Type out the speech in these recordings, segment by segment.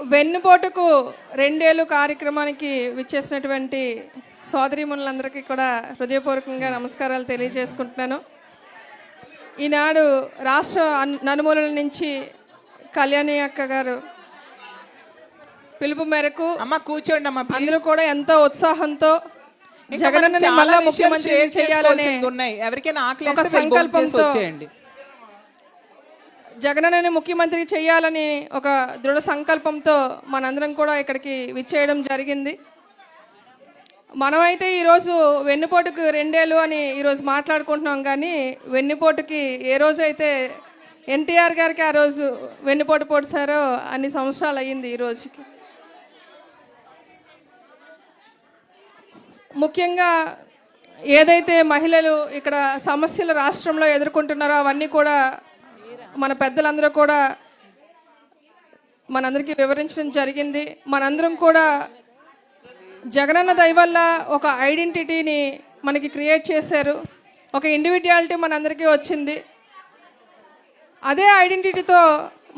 వెన్నుపోటుకు 2 ఏళ్ళు కార్యక్రమానికి విచ్చేసినటువంటి సోదరీమణులందరికీ కూడా హృదయపూర్వకంగా నమస్కారాలు తెలియజేసుకుంటున్నాను. ఈనాడు రాష్ట్ర నలుమూలల నుంచి కళ్యాణి అక్క గారు పిలుపు మేరకు అందరూ కూడా ఎంతో ఉత్సాహంతో జగనన్నని మళ్ళా ముఖ్యమంత్రి చేయాలనే ఒక సంకల్పంతో జగనన్నని ముఖ్యమంత్రి చేయాలని ఒక దృఢ సంకల్పంతో మనందరం కూడా ఇక్కడికి విచ్చేయడం జరిగింది. మనమైతే ఈరోజు వెన్నుపోటుకు 2 ఏళ్ళు అని ఈరోజు మాట్లాడుకుంటున్నాం, కానీ వెన్నుపోటుకి ఏ రోజైతే ఎన్టీఆర్ గారికి ఆ రోజు వెన్నుపోటు పొడిచారో అన్ని సంవత్సరాలు అయ్యింది ఈ రోజుకి. ముఖ్యంగా ఏదైతే మహిళలు ఇక్కడ సమస్యలు రాష్ట్రంలో ఎదుర్కొంటున్నారో అవన్నీ కూడా మన పెద్దలందరూ కూడా మనందరికీ వివరించడం జరిగింది. మనందరం కూడా జగనన్న దయ వల్ల ఒక ఐడెంటిటీని మనకి క్రియేట్ చేశారు, ఒక ఇండివిజువాలిటీ మనందరికీ వచ్చింది. అదే ఐడెంటిటీతో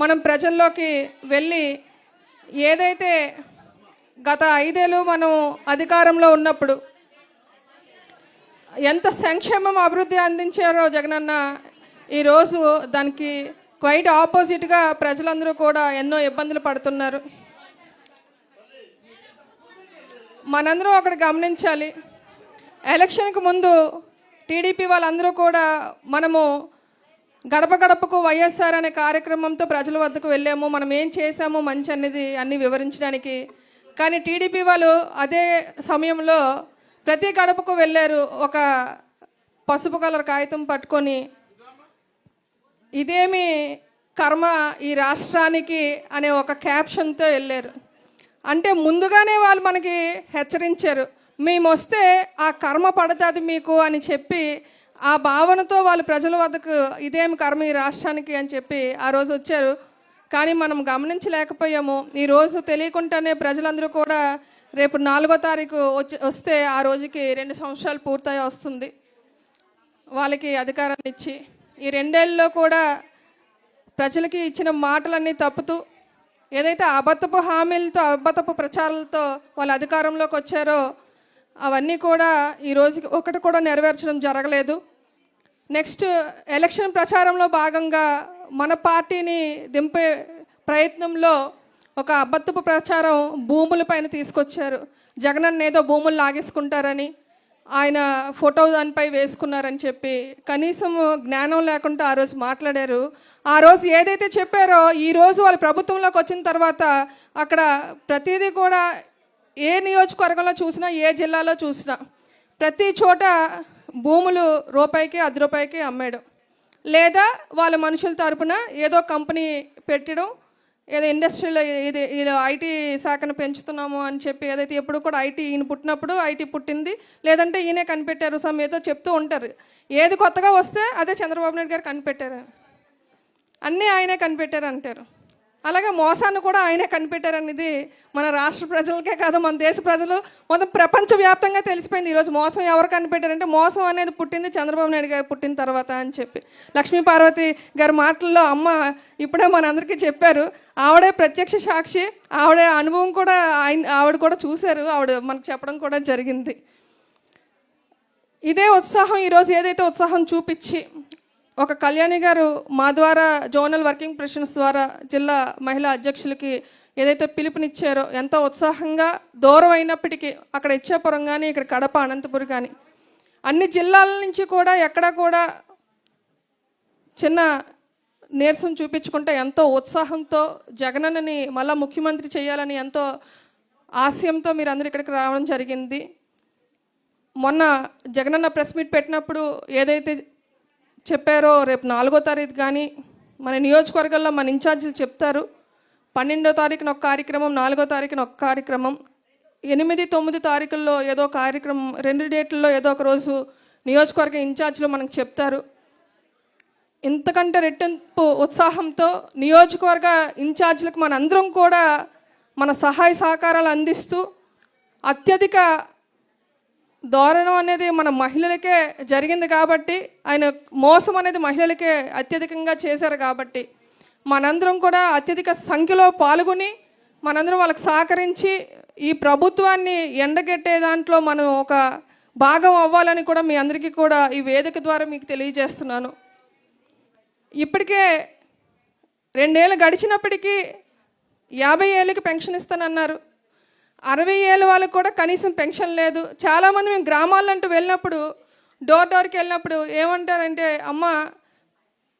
మనం ప్రజల్లోకి వెళ్ళి ఏదైతే గత 5 ఏళ్ళు మనం అధికారంలో ఉన్నప్పుడు ఎంత సంక్షేమం అభివృద్ధి అందించారో జగనన్న, ఈరోజు దానికి క్వైట్ ఆపోజిట్గా ప్రజలందరూ కూడా ఎన్నో ఇబ్బందులు పడుతున్నారు. మనందరం ఒకటి గమనించాలి, ఎలక్షన్కి ముందు టీడీపీ వాళ్ళందరూ కూడా మనము గడప గడపకు వైఎస్ఆర్ అనే కార్యక్రమంతో ప్రజల వద్దకు వెళ్ళాము, మనం ఏం చేశాము మంచి అనేది అన్నీ వివరించడానికి. కానీ టీడీపీ వాళ్ళు అదే సమయంలో ప్రతి గడపకు వెళ్ళారు, ఒక పసుపు కలర్ కాగితం పట్టుకొని ఇదేమి కర్మ ఈ రాష్ట్రానికి అనే ఒక క్యాప్షన్తో వెళ్ళారు. అంటే ముందుగానే వాళ్ళు మనకి హెచ్చరించారు, మేము వస్తే ఆ కర్మ పడుతుంది మీకు అని చెప్పి ఆ భావనతో వాళ్ళు ప్రజల వద్దకు ఇదేమి కర్మ ఈ రాష్ట్రానికి అని చెప్పి ఆ రోజు వచ్చారు. కానీ మనం గమనించలేకపోయాము. ఈరోజు తెలియకుండానే ప్రజలందరూ కూడా రేపు 4వ తారీఖు వస్తే ఆ రోజుకి 2 సంవత్సరాలు పూర్తయి వస్తుంది వాళ్ళకి అధికారాన్ని ఇచ్చి. ఈ 2 ఏళ్ళలో కూడా ప్రజలకి ఇచ్చిన మాటలన్నీ తప్పుతూ ఏదైతే అబద్ధపు హామీలతో అబద్ధపు ప్రచారాలతో వాళ్ళు అధికారంలోకి వచ్చారో అవన్నీ కూడా ఈ రోజుకి ఒకటి కూడా నెరవేర్చడం జరగలేదు. నెక్స్ట్ ఎలక్షన్ ప్రచారంలో భాగంగా మన పార్టీని దింపే ప్రయత్నంలో ఒక అబద్ధపు ప్రచారం భూముల పైన తీసుకొచ్చారు. జగనన్న ఏదో భూములు లాగేసుకుంటారని ఆయన ఫోటో దానిపై వేసుకున్నారని చెప్పి కనీసం జ్ఞానం లేకుండా ఆ రోజు మాట్లాడారు. ఆ రోజు ఏదైతే చెప్పారో ఈరోజు వాళ్ళు ప్రభుత్వంలోకి వచ్చిన తర్వాత అక్కడ ప్రతిదీ కూడా ఏ నియోజకవర్గంలో చూసినా ఏ జిల్లాలో చూసినా ప్రతి చోట భూములు రూపాయికి 10 రూపాయికి అమ్మేయడం, లేదా వాళ్ళ మనుషుల తరపున ఏదో కంపెనీ పెట్టడం, ఏదో ఇండస్ట్రీలో ఇది ఐటీ శాఖను పెంచుతున్నాము అని చెప్పి ఏదైతే ఎప్పుడు కూడా ఐటీ ఈయన పుట్టినప్పుడు ఐటీ పుట్టింది, లేదంటే ఈయనే కనిపెట్టారు ఏదో చెప్తూ ఉంటారు. ఏది కొత్తగా వస్తే అదే చంద్రబాబు నాయుడు గారు కనిపెట్టారు, అన్నీ ఆయనే కనిపెట్టారు అంటారు. అలాగే మోసాన్ని కూడా ఆయనే కనిపెట్టారనేది మన రాష్ట్ర ప్రజలకే కాదు, మన దేశ ప్రజలు మొత్తం ప్రపంచవ్యాప్తంగా తెలిసిపోయింది. ఈరోజు మోసం ఎవరు కనిపెట్టారంటే మోసం అనేది పుట్టింది చంద్రబాబు నాయుడు గారు పుట్టిన తర్వాత అని చెప్పి లక్ష్మీ పార్వతి గారి మాటల్లో అమ్మ ఇప్పుడే మనందరికీ చెప్పారు. ఆవిడే ప్రత్యక్ష సాక్షి, ఆవిడ అనుభవం కూడా ఆవిడ కూడా చూశారు, ఆవిడ మనకు చెప్పడం కూడా జరిగింది. ఇదే ఉత్సాహం ఈరోజు ఏదైతే ఉత్సాహం చూపించి ఒక కళ్యాణి గారు మా ద్వారా జోనల్ వర్కింగ్ ప్రెసిడెంట్స్ ద్వారా జిల్లా మహిళా అధ్యక్షులకి ఏదైతే పిలుపునిచ్చారో ఎంతో ఉత్సాహంగా దూరం అయినప్పటికీ అక్కడ ఇచ్చాపురం కానీ ఇక్కడ కడప అనంతపురం కానీ అన్ని జిల్లాల నుంచి కూడా ఎక్కడ కూడా చిన్న నీరసం చూపించుకుంటే ఎంతో ఉత్సాహంతో జగనన్నని మళ్ళా ముఖ్యమంత్రి చేయాలని ఎంతో ఆశయంతో మీరు అందరూ ఇక్కడికి రావడం జరిగింది. మొన్న జగనన్న ప్రెస్ మీట్ పెట్టినప్పుడు ఏదైతే చెప్పారో రేపు 4వ తారీఖు కానీ మన నియోజకవర్గాల్లో మన ఇన్ఛార్జీలు చెప్తారు. 12వ తారీఖున ఒక కార్యక్రమం, 4వ తారీఖున ఒక కార్యక్రమం, 8, 9 తారీఖుల్లో ఏదో కార్యక్రమం, 2 డేట్లలో ఏదో ఒక రోజు నియోజకవర్గ ఇన్ఛార్జీలు మనకు చెప్తారు. ఇంతకంటే రెట్టింపు ఉత్సాహంతో నియోజకవర్గ ఇన్ఛార్జీలకు మనందరం కూడా మన సహాయ సహకారాలు అందిస్తూ అత్యధిక దారుణం అనేది మన మహిళలకే జరిగింది కాబట్టి, ఆయన మోసం అనేది మహిళలకే అత్యధికంగా చేశారు కాబట్టి మనందరం కూడా అత్యధిక సంఖ్యలో పాల్గొని మనందరం వాళ్ళకి సహకరించి ఈ ప్రభుత్వాన్ని ఎండగట్టే దాంట్లో మనం ఒక భాగం అవ్వాలని కూడా మీ అందరికీ కూడా ఈ వేదిక ద్వారా మీకు తెలియజేస్తున్నాను. ఇప్పటికే 2 ఏళ్ళు గడిచినప్పటికీ 50 ఏళ్ళకి పెన్షన్ ఇస్తానన్నారు. 60 ఏళ్ళ వాళ్ళకి కూడా కనీసం పెన్షన్ లేదు. చాలామంది మేము గ్రామాలంటూ వెళ్ళినప్పుడు డోర్కి వెళ్ళినప్పుడు ఏమంటారంటే, అమ్మ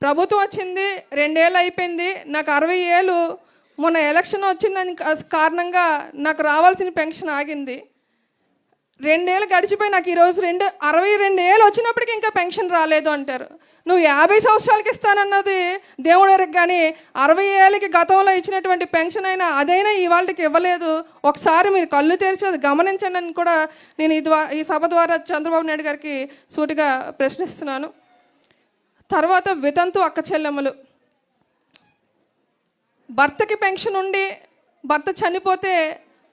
ప్రభుత్వం వచ్చింది 2 ఏళ్ళు అయిపోయింది, నాకు 60 ఏళ్ళు మొన్న ఎలక్షన్ వచ్చిందని కారణంగా నాకు రావాల్సిన పెన్షన్ ఆగింది. 2 ఏళ్ళు గడిచిపోయి నాకు ఈరోజు 62 ఏళ్ళు వచ్చినప్పటికీ ఇంకా పెన్షన్ రాలేదు అంటారు. నువ్వు 50 సంవత్సరాలకి ఇస్తానన్నది దేవుడు ఎరగ, కానీ 60 ఏళ్ళకి గతంలో ఇచ్చినటువంటి పెన్షన్ అయినా అదైనా ఇవాళకి ఇవ్వలేదు. ఒకసారి మీరు కళ్ళు తెరిచి అది గమనించండి అని కూడా నేను ఈ సభ ద్వారా చంద్రబాబు నాయుడు గారికి సూటిగా ప్రశ్నిస్తున్నాను. తర్వాత వితంతు అక్క చెల్లెమ్మలు, భర్తకి పెన్షన్ ఉండి భర్త చనిపోతే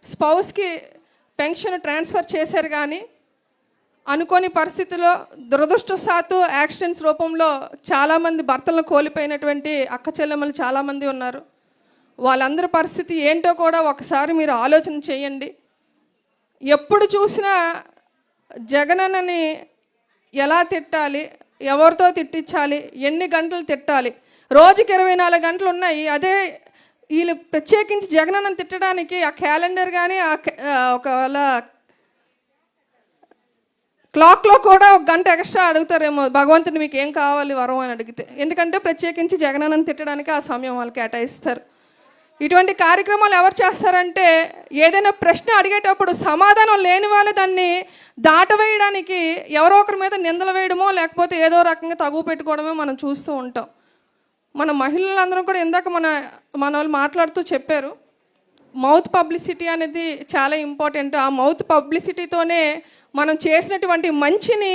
స్పౌస్కి పెన్షన్ ట్రాన్స్ఫర్ చేశారు, కానీ అనుకోని పరిస్థితుల్లో దురదృష్టవశాత్తు యాక్సిడెంట్స్ రూపంలో చాలామంది భర్తలను కోల్పోయినటువంటి అక్క చెల్లెమ్మలు చాలామంది ఉన్నారు. వాళ్ళందరి పరిస్థితి ఏంటో కూడా ఒకసారి మీరు ఆలోచన చేయండి. ఎప్పుడు చూసినా జగనన్నని ఎలా తిట్టాలి, ఎవరితో తిట్టించాలి, ఎన్ని గంటలు తిట్టాలి, రోజుకి 24 గంటలు ఉన్నాయి. అదే వీళ్ళు ప్రత్యేకించి జగనన్నని తిట్టడానికి ఆ క్యాలెండర్ కానీ ఒకవేళ క్లాక్లో కూడా 1 గంట ఎక్స్ట్రా అడుగుతారేమో, భగవంతుని మీకు ఏం కావాలి వరం అని అడిగితే. ఎందుకంటే ప్రత్యేకించి జగనన్నని తిట్టడానికి ఆ సమయం వాళ్ళు కేటాయిస్తారు. ఇటువంటి కార్యక్రమాలు ఎవరు చేస్తారంటే, ఏదైనా ప్రశ్న అడిగేటప్పుడు సమాధానం లేని వాళ్ళు దాన్ని దాటవేయడానికి ఎవరో ఒకరి మీద నిందలు వేయడమో లేకపోతే ఏదో రకంగా తగువ పెట్టుకోవడమో మనం చూస్తూ ఉంటాం. మన మహిళలందరం కూడా ఇందాక మన వాళ్ళు మాట్లాడుతూ చెప్పారు, మౌత్ పబ్లిసిటీ అనేది చాలా ఇంపార్టెంట్. ఆ మౌత్ పబ్లిసిటీతోనే మనం చేసినటువంటి మంచిని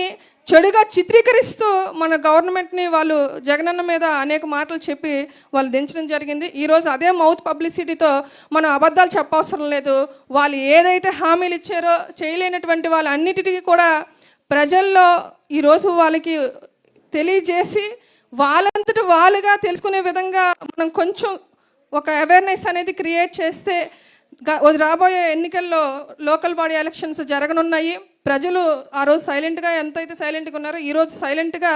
చెడుగా చిత్రీకరిస్తూ మన గవర్నమెంట్ని వాళ్ళు జగనన్న మీద అనేక మాటలు చెప్పి వాళ్ళు దించడం జరిగింది. ఈరోజు అదే మౌత్ పబ్లిసిటీతో మనం అబద్ధాలు చెప్పవసరం లేదు. వాళ్ళు ఏదైతే హామీలు ఇచ్చారో చేయలేనటువంటి వాళ్ళన్నిటికీ కూడా ప్రజల్లో ఈరోజు వాళ్ళకి తెలియజేసి వాళ్ళంతటి వాళ్ళుగా తెలుసుకునే విధంగా మనం కొంచెం ఒక అవేర్నెస్ అనేది క్రియేట్ చేస్తే రాబోయే ఎన్నికల్లో లోకల్ బాడీ ఎలక్షన్స్ జరగనున్నాయి. ప్రజలు ఆ రోజు సైలెంట్గా ఎంతైతే సైలెంట్గా ఉన్నారో ఈరోజు సైలెంట్గా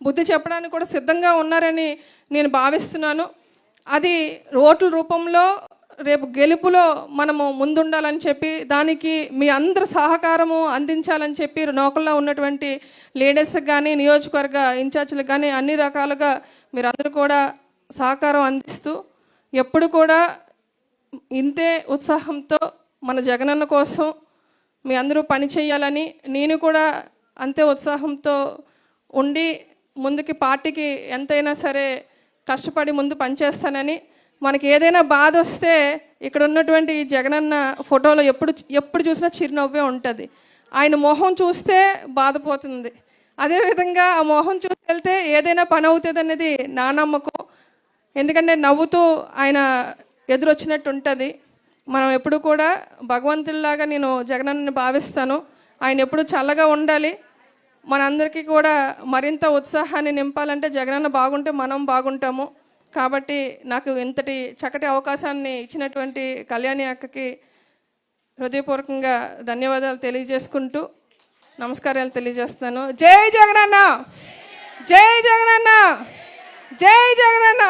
బుద్ధి చెప్పడానికి కూడా సిద్ధంగా ఉన్నారని నేను భావిస్తున్నాను. అది ఓట్ల రూపంలో రేపు గెలుపులో మనము ముందుండాలని చెప్పి, దానికి మీ అందరి సహకారము అందించాలని చెప్పి లోకల్లో ఉన్నటువంటి లీడర్స్కి కానీ నియోజకవర్గ ఇన్ఛార్జీలకు కానీ అన్ని రకాలుగా మీరందరూ కూడా సహకారం అందిస్తూ ఎప్పుడు కూడా ఇంతే ఉత్సాహంతో మన జగనన్న కోసం మీ అందరూ పని చేయాలని, నేను కూడా అంతే ఉత్సాహంతో ఉండి ముందుకి పార్టీకి ఎంతైనా సరే కష్టపడి ముందు పనిచేస్తానని, మనకి ఏదైనా బాధ వస్తే ఇక్కడ ఉన్నటువంటి జగనన్న ఫోటోలో ఎప్పుడు చూసినా చిరునవ్వే ఉంటుంది. ఆయన మొహం చూస్తే బాధపోతుంది. అదేవిధంగా ఆ మొహం చూసి వెళ్తే ఏదైనా పని అవుతుంది అనేది నా నమ్మకం. ఎందుకంటే నవ్వుతూ ఆయన ఎదురొచ్చినట్టు ఉంటుంది. మనం ఎప్పుడు కూడా భగవంతుడిలాగా నేను జగనన్నని భావిస్తాను. ఆయన ఎప్పుడు చల్లగా ఉండాలి. మనందరికీ కూడా మరింత ఉత్సాహాన్ని నింపాలంటే జగనన్న బాగుంటే మనం బాగుంటాము. కాబట్టి నాకు ఇంతటి చక్కటి అవకాశాన్ని ఇచ్చినటువంటి కళ్యాణి అక్కకి హృదయపూర్వకంగా ధన్యవాదాలు తెలియజేసుకుంటూ నమస్కారాలు తెలియజేస్తున్నాను. జై జగనన్న, జై జగనన్న, జై జగనన్న.